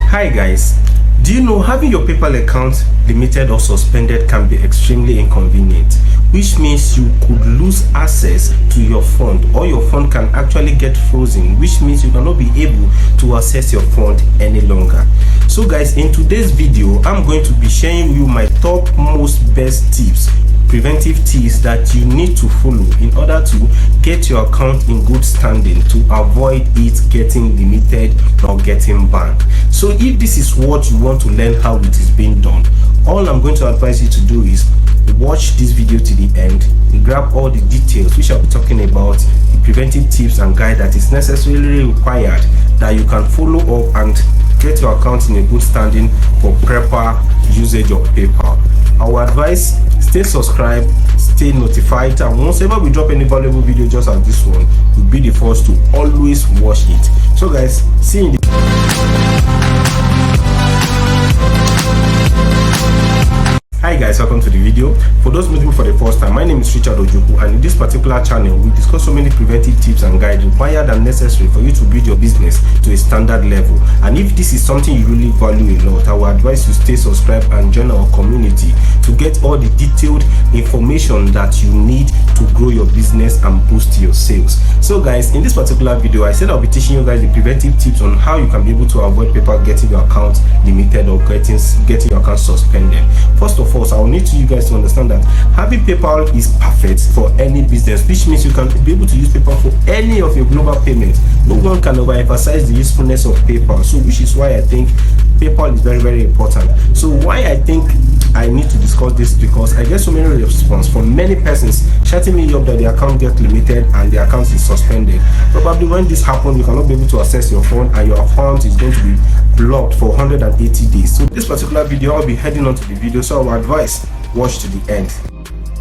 Hi guys, do you know having your PayPal account limited or suspended can be extremely inconvenient, which means you could lose access to your fund, or your fund can actually get frozen, which means you cannot be able to access your fund any longer. So guys, in today's video I'm going to be sharing you my top most best tips, preventive tips that you need to follow in order to get your account in good standing, to avoid it getting limited or getting banned. So if this is what you want to learn how it is being done, all I'm going to advise you to do is watch this video to the end, grab all the details which I'll be talking about, the preventive tips and guide that is necessarily required that you can follow up and get your account in a good standing for proper usage of PayPal. Our advice: stay subscribed, stay notified, and once ever we drop any valuable video just as this one, you'll be the first to always watch it. So guys, see you in the Hi guys, welcome to the video. For those meeting for the first time, my name is Richard Ojoku, and in this particular channel we discuss so many preventive tips and guides required and necessary for you to build your business to a standard level. And if this is something you really value a lot, I will advise you stay subscribed and join our community to get all the detailed information that you need to grow your business and boost your sales. So guys, in this particular video I said I'll be teaching you guys the preventive tips on how you can be able to avoid PayPal getting your account limited or getting your account suspended. First of all, I will need you guys to understand that having PayPal is perfect for any business, which means you can be able to use PayPal for any of your global payments. No one can overemphasize the usefulness of PayPal, so which is why I think PayPal is very, very important. So why I think I need to discuss this, because I get so many responses from many persons shouting me up that the account gets limited and the account is suspended. Probably when this happens, you cannot be able to access your phone and your account is going to be blocked for 180 days. So this particular video, I'll be heading on to the video, so I will advise watch to the end.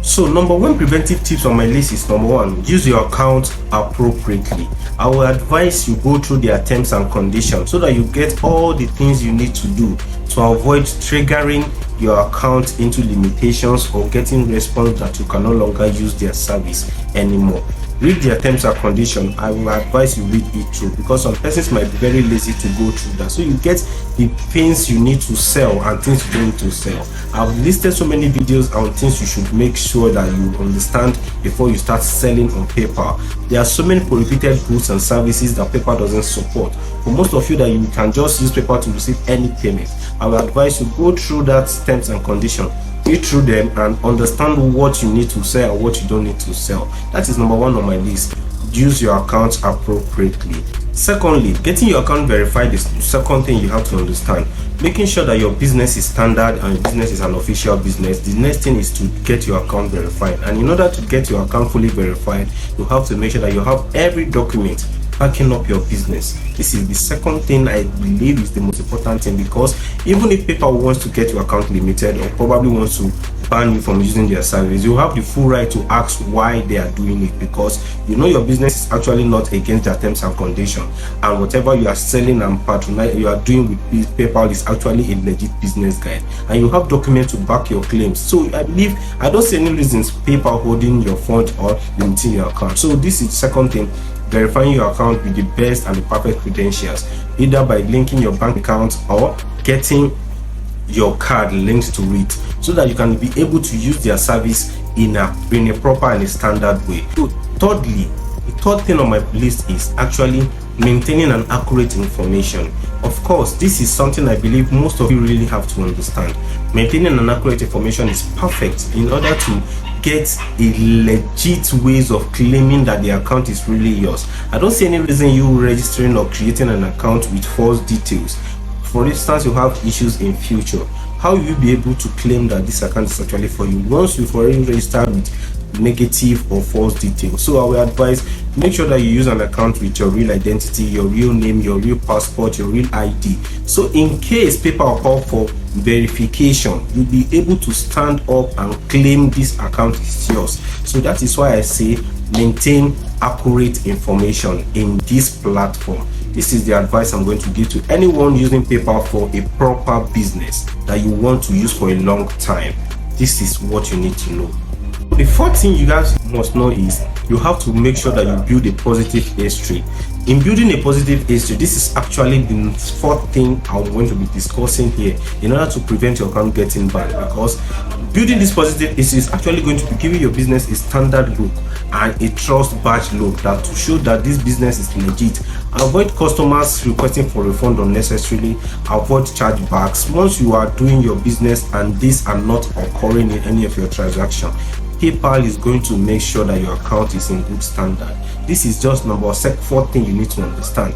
So number one preventive tips on my list is number one, use your account appropriately. I will advise you go through their terms and conditions so that you get all the things you need to do to avoid triggering your account into limitations or getting response that you can no longer use their service anymore. Read their terms and conditions. I will advise you read it through, because some persons might be very lazy to go through that. So you get the things you need to sell and things you don't need to sell. I've listed so many videos on things you should make sure that you understand before you start selling on PayPal. There are so many prohibited goods and services that PayPal doesn't support. For most of you that you can just use PayPal to receive any payment, I will advise you go through that terms and conditions. Read through them and understand what you need to sell and what you don't need to sell. That is number one on my list. Use your account appropriately. Secondly, getting your account verified is the second thing you have to understand. Making sure that your business is standard and your business is an official business. The next thing is to get your account verified, and in order to get your account fully verified, you have to make sure that you have every document backing up your business. This is the second thing I believe is the most important thing, because even if PayPal wants to get your account limited or probably wants to ban you from using their service, you have the full right to ask why they are doing it, because you know your business is actually not against their terms and conditions, and whatever you are selling and patronize you are doing with PayPal is actually a legit business guide, and you have documents to back your claims. So I believe I don't see any reasons PayPal holding your fund or limiting your account. So this is the second thing: verifying your account with the best and the perfect credentials, either by linking your bank account or getting your card linked to it, so that you can be able to use their service in a proper and a standard way. So thirdly, the third thing on my list is actually maintaining an accurate information. Of course, this is something I believe most of you really have to understand. Maintaining an accurate information is perfect in order to get a legit ways of claiming that the account is really yours. I don't see any reason you registering or creating an account with false details. For instance, you have issues in future. How will you be able to claim that this account is actually for you once you've already registered with negative or false details? So I will advise, make sure that you use an account with your real identity, your real name, your real passport, your real ID. So in case PayPal call for verification, you'll be able to stand up and claim this account is yours. So that is why I say maintain accurate information in this platform. This is the advice I'm going to give to anyone using PayPal for a proper business that you want to use for a long time. This is what you need to know. The fourth thing you guys must know is you have to make sure that you build a positive history. In building a positive history, this is actually the fourth thing I'm going to be discussing here in order to prevent your account getting banned, because building this positive history is actually going to be giving your business a standard look and a trust badge look that to show that this business is legit. Avoid customers requesting for refund unnecessarily. Avoid chargebacks once you are doing your business and these are not occurring in any of your transactions. PayPal is going to make sure that your account is in good standard. This is just fourth thing you need to understand.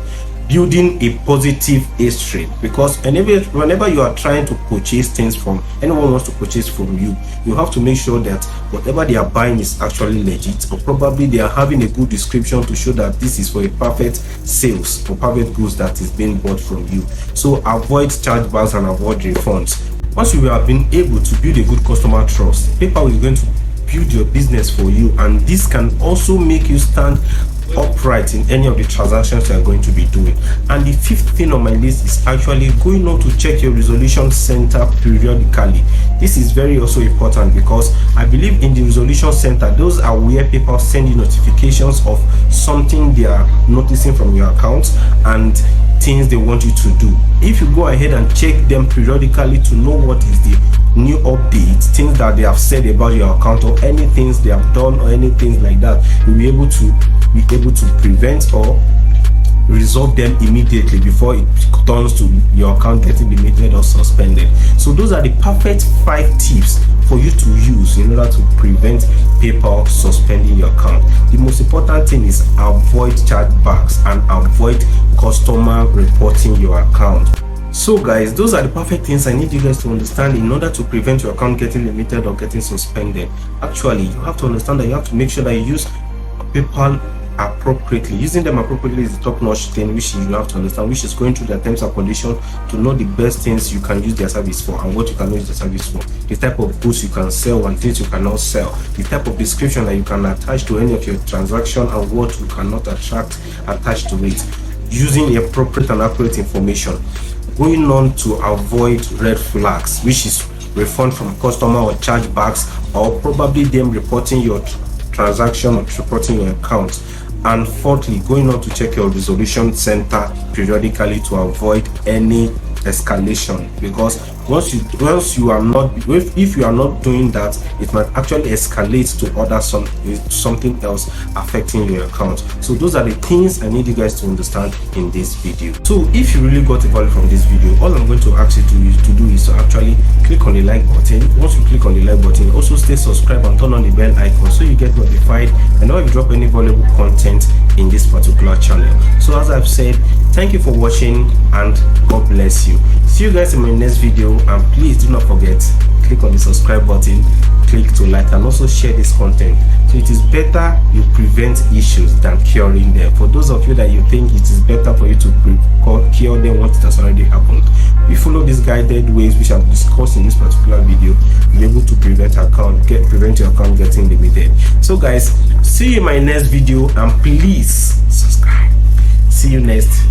Building a positive history, because whenever you are trying to purchase things from anyone wants to purchase from you, you have to make sure that whatever they are buying is actually legit, or probably they are having a good description to show that this is for a perfect sales or perfect goods that is being bought from you. So avoid chargebacks and avoid refunds. Once you have been able to build a good customer trust, PayPal is going to build your business for you, and this can also make you stand upright in any of the transactions you are going to be doing. And the fifth thing on my list is actually going on to check your resolution center periodically. This is very also important, because I believe in the resolution center, those are where people send you notifications of something they are noticing from your account and things they want you to do. If you go ahead and check them periodically to know what is the new updates, things that they have said about your account, or any things they have done, or anything like that, you'll be able to prevent or resolve them immediately before it turns to your account getting deleted or suspended. So those are the perfect 5 tips for you to use in order to prevent PayPal suspending your account. The most important thing is avoid chargebacks and avoid customer reporting your account. So guys, those are the perfect things I need you guys to understand in order to prevent your account getting limited or getting suspended. Actually, you have to understand that you have to make sure that you use PayPal appropriately. Using them appropriately is the top-notch thing which you have to understand, which is going through their terms and conditions to know the best things you can use their service for and what you can use the service for, the type of goods you can sell and things you cannot sell, the type of description that you can attach to any of your transaction and what you cannot attach to it, using appropriate and accurate information. Going on to avoid red flags, which is refund from customer or chargebacks, or probably them reporting your transaction or reporting your account. And fourthly, going on to check your resolution center periodically to avoid any escalation, because if you are not doing that, it might actually escalate to something else affecting your account. So those are the things I need you guys to understand in this video. So if you really got a value from this video, all I'm going to ask you to do is to actually click on the like button. Once you click on the like button, also stay subscribed and turn on the bell icon so you get notified whenever you drop any valuable content in this particular channel. So as I've said, thank you for watching and God bless you. See you guys in my next video, and please do not forget, click on the subscribe button, click to like, and also share this content. So it is better you prevent issues than curing them. For those of you that you think it is better for you to cure them once it has already happened, we follow these guided ways which I've discussed in this particular video, you'll be able to prevent your account getting limited. So guys, see you in my next video, and please subscribe. See you next